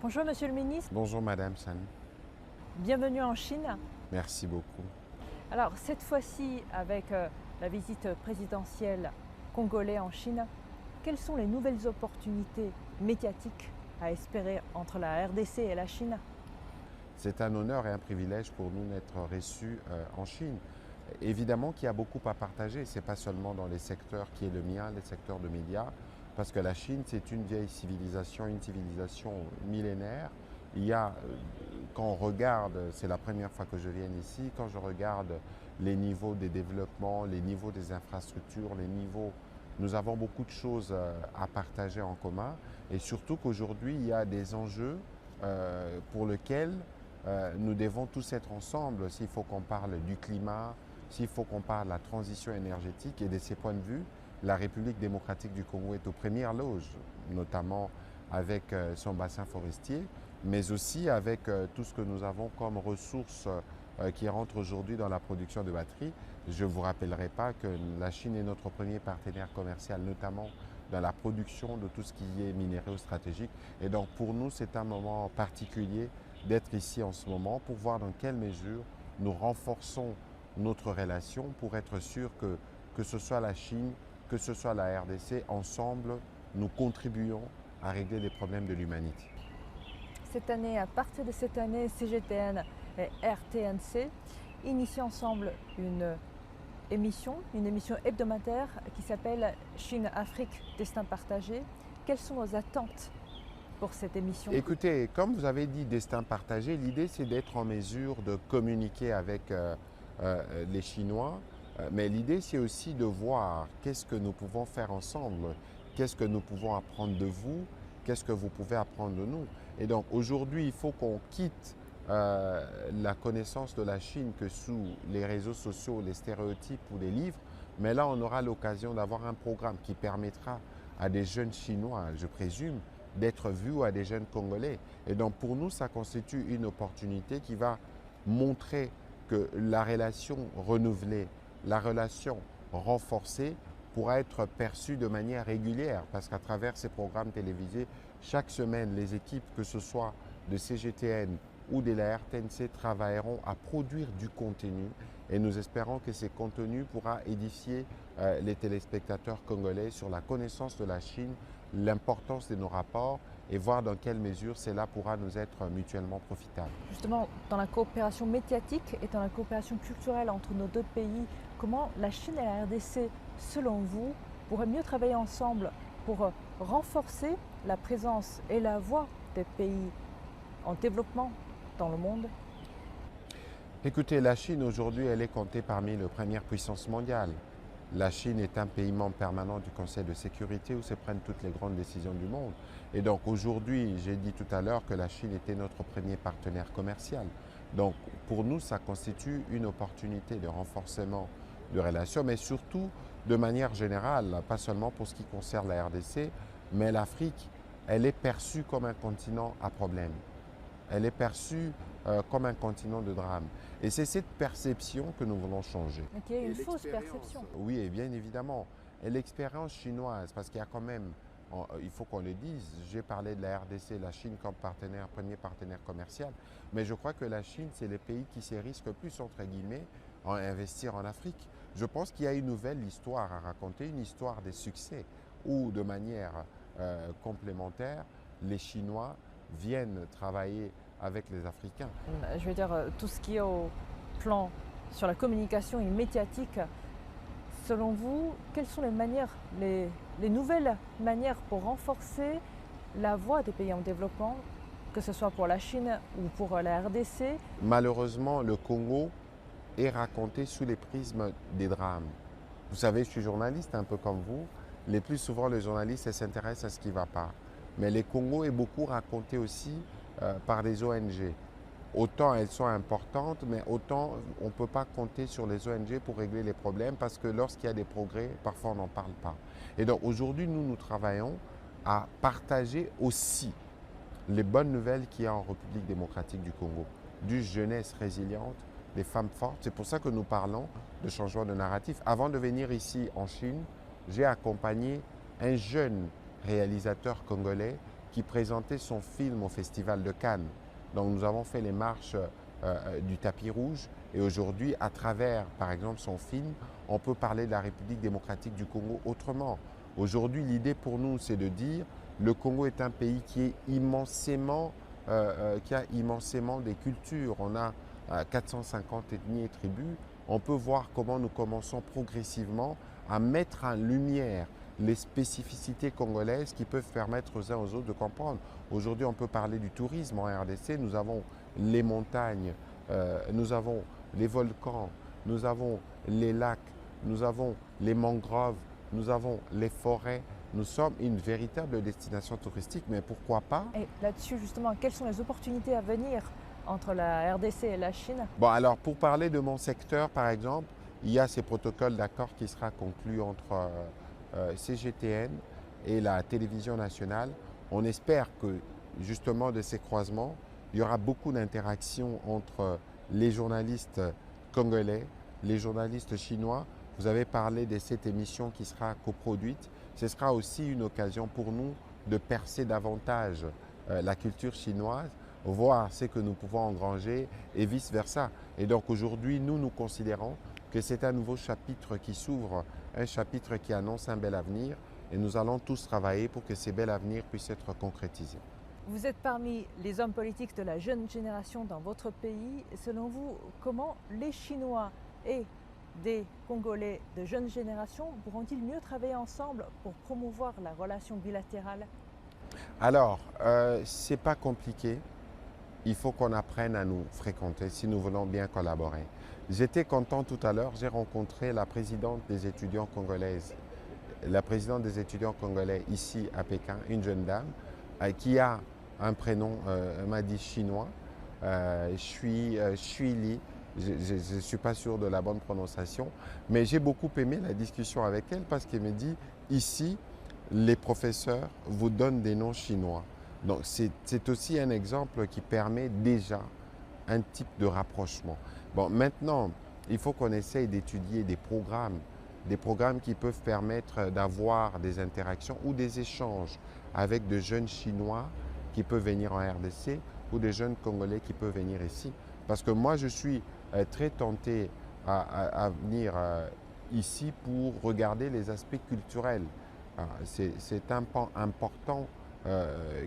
Bonjour Monsieur le Ministre, Bonjour Madame San, bienvenue en Chine. merci beaucoup. Alors cette fois-ci avec la visite présidentielle congolaise en Chine, quelles sont les nouvelles opportunités médiatiques à espérer entre la RDC et la Chine? C'est un honneur et un privilège pour nous d'être reçus en Chine. Évidemment qu'il y a beaucoup à partager, ce n'est pas seulement dans les secteurs qui est le mien, les secteurs de médias, parce que la Chine, c'est une vieille civilisation, une civilisation millénaire. Il y a, quand on regarde, c'est la première fois que je viens ici, quand je regarde les niveaux des développements, les niveaux des infrastructures, les niveaux, nous avons beaucoup de choses à partager en commun, et surtout qu'aujourd'hui, il y a des enjeux pour lesquels nous devons tous être ensemble. S'il faut qu'on parle du climat, s'il faut qu'on parle de la transition énergétique, et de ces points de vue, la République démocratique du Congo est aux premières loges, notamment avec son bassin forestier, mais aussi avec tout ce que nous avons comme ressources qui rentrent aujourd'hui dans la production de batteries. Je ne vous rappellerai pas que la Chine est notre premier partenaire commercial, notamment dans la production de tout ce qui est minéraux stratégiques. Et donc pour nous, c'est un moment particulier d'être ici en ce moment pour voir dans quelle mesure nous renforçons notre relation pour être sûr que ce soit la Chine, que ce soit la RDC, ensemble, nous contribuons à régler les problèmes de l'humanité. Cette année, à partir de cette année, CGTN et RTNC initient ensemble une émission hebdomadaire qui s'appelle Chine-Afrique, destin partagé. Quelles sont vos attentes pour cette émission? Écoutez, comme vous avez dit, destin partagé, l'idée c'est d'être en mesure de communiquer avec les Chinois, mais l'idée c'est aussi de voir qu'est-ce que nous pouvons faire ensemble, qu'est-ce que nous pouvons apprendre de vous, qu'est-ce que vous pouvez apprendre de nous. Et donc aujourd'hui, il faut qu'on quitte la connaissance de la Chine que sous les réseaux sociaux, les stéréotypes ou les livres, mais là on aura l'occasion d'avoir un programme qui permettra à des jeunes Chinois, je présume, d'être vus à des jeunes Congolais. Et donc pour nous, ça constitue une opportunité qui va montrer que la relation renouvelée, la relation renforcée pourra être perçue de manière régulière parce qu'à travers ces programmes télévisés, chaque semaine, les équipes, que ce soit de CGTN ou de la RTNC, travailleront à produire du contenu et nous espérons que ces contenus pourra édifier les téléspectateurs congolais sur la connaissance de la Chine, l'importance de nos rapports et voir dans quelle mesure cela pourra nous être mutuellement profitable. Justement, dans la coopération médiatique et dans la coopération culturelle entre nos deux pays, comment la Chine et la RDC, selon vous, pourraient mieux travailler ensemble pour renforcer la présence et la voix des pays en développement dans le monde? Écoutez, la Chine aujourd'hui, elle est comptée parmi les premières puissances mondiales. La Chine est un pays membre permanent du Conseil de sécurité où se prennent toutes les grandes décisions du monde. Et donc aujourd'hui, j'ai dit tout à l'heure que la Chine était notre premier partenaire commercial. Donc pour nous, ça constitue une opportunité de renforcement de relations, mais surtout de manière générale, pas seulement pour ce qui concerne la RDC, mais l'Afrique, elle est perçue comme un continent à problème. Elle est perçue comme un continent de drame. Et c'est cette perception que nous voulons changer. Donc il y a une fausse perception. Oui, et bien évidemment. Et l'expérience chinoise, parce qu'il y a quand même, il faut qu'on le dise, j'ai parlé de la RDC, la Chine comme partenaire, premier partenaire commercial, mais je crois que la Chine, c'est le pays qui se risque plus, entre guillemets, à investir en Afrique. Je pense qu'il y a une nouvelle histoire à raconter, une histoire des succès, où de manière complémentaire, les Chinois viennent travailler avec les Africains. Je veux dire, tout ce qui est au plan sur la communication et médiatique, selon vous, quelles sont les nouvelles manières pour renforcer la voix des pays en développement, que ce soit pour la Chine ou pour la RDC? Malheureusement, le Congo est raconté sous les prismes des drames. Vous savez, je suis journaliste un peu comme vous. Les plus souvent, les journalistes s'intéressent à ce qui ne va pas. Mais le Congo est beaucoup raconté aussi par des ONG. Autant elles sont importantes, mais autant on ne peut pas compter sur les ONG pour régler les problèmes parce que lorsqu'il y a des progrès, parfois on n'en parle pas. Et donc aujourd'hui, nous travaillons à partager aussi les bonnes nouvelles qu'il y a en République démocratique du Congo, d'une jeunesse résiliente, des femmes fortes. C'est pour ça que nous parlons de changement de narratif. Avant de venir ici en Chine, j'ai accompagné un jeune réalisateur congolais qui présentait son film au Festival de Cannes. Donc nous avons fait les marches du tapis rouge et aujourd'hui, à travers, par exemple, son film, on peut parler de la République démocratique du Congo autrement. Aujourd'hui, l'idée pour nous, c'est de dire le Congo est un pays qui a immensément des cultures. On a 450 ethnies et tribus. On peut voir comment nous commençons progressivement à mettre en lumière les spécificités congolaises qui peuvent permettre aux uns aux autres de comprendre. Aujourd'hui, on peut parler du tourisme en RDC. Nous avons les montagnes, nous avons les volcans, nous avons les lacs, nous avons les mangroves, nous avons les forêts. Nous sommes une véritable destination touristique, mais pourquoi pas? Et là-dessus, justement, quelles sont les opportunités à venir entre la RDC et la Chine? Bon, alors pour parler de mon secteur, par exemple, il y a ces protocoles d'accord qui sera conclu entre CGTN et la télévision nationale. On espère que justement de ces croisements, il y aura beaucoup d'interactions entre les journalistes congolais, les journalistes chinois. Vous avez parlé de cette émission qui sera coproduite. Ce sera aussi une occasion pour nous de percer davantage la culture chinoise, voir ce que nous pouvons engranger et vice-versa. Et donc aujourd'hui, nous considérons que c'est un nouveau chapitre qui s'ouvre, un chapitre qui annonce un bel avenir et nous allons tous travailler pour que ces bels avenirs puissent être concrétisés. Vous êtes parmi les hommes politiques de la jeune génération dans votre pays. Selon vous, comment les Chinois et des Congolais de jeune génération pourront-ils mieux travailler ensemble pour promouvoir la relation bilatérale? Alors, ce n'est pas compliqué. Il faut qu'on apprenne à nous fréquenter si nous voulons bien collaborer. J'étais content tout à l'heure, j'ai rencontré la présidente des étudiants congolaises, la présidente des étudiants congolais ici à Pékin, une jeune dame qui a un prénom, elle m'a dit chinois, Shui Li. Je ne suis pas sûr de la bonne prononciation, mais j'ai beaucoup aimé la discussion avec elle parce qu'elle me dit, ici, les professeurs vous donnent des noms chinois. Donc c'est aussi un exemple qui permet déjà un type de rapprochement. Bon, maintenant, il faut qu'on essaye d'étudier des programmes qui peuvent permettre d'avoir des interactions ou des échanges avec de jeunes Chinois qui peuvent venir en RDC ou des jeunes Congolais qui peuvent venir ici. Parce que moi, je suis très tenté à venir ici pour regarder les aspects culturels. C'est un pan important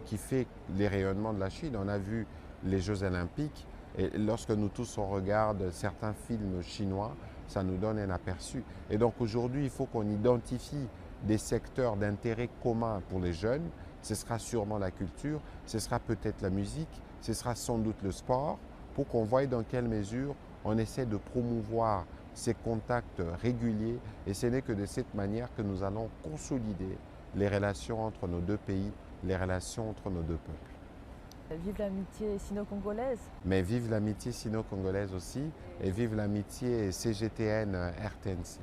qui fait les rayonnements de la Chine. On a vu les Jeux Olympiques et lorsque nous tous on regarde certains films chinois, ça nous donne un aperçu. Et donc aujourd'hui, il faut qu'on identifie des secteurs d'intérêt commun pour les jeunes. Ce sera sûrement la culture, ce sera peut-être la musique, ce sera sans doute le sport, pour qu'on voie dans quelle mesure on essaie de promouvoir ces contacts réguliers. Et ce n'est que de cette manière que nous allons consolider les relations entre nos deux pays, les relations entre nos deux peuples. Vive l'amitié sino-congolaise. Mais vive l'amitié sino-congolaise aussi et vive l'amitié CGTN-RTNC.